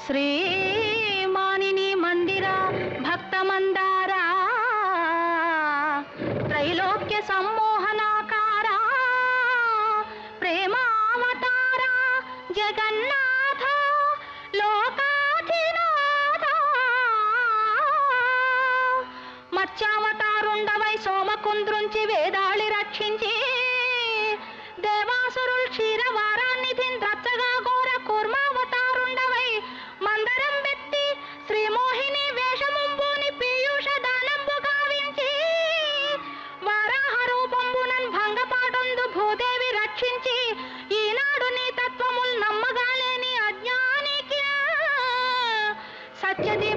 శ్రీమానిని మందిర భక్త మందార త్రైలోక్య సమ్మోహనాకార ప్రేమావతార జగన్నాథ లోకాధినాథ మత్స్యావతారుండవై సోమకుంద్రుంచి వేదాళి రక్షించి దేవాసురుల్ క్షీరవారాన్నిధిన్ ద్రచ్చగా ఘోర కూర్మావతారుండవై మందరం పెట్టి శ్రీమోహిని వేషముంబూని పీయూష దానంబు గావించి వారాహ రూపంబునన్ భంగపాటందు భూదేవి రక్షించి ఈనాడు నీ తత్వముల్ నమ్మగాలేని అజ్ఞానికి సత్యది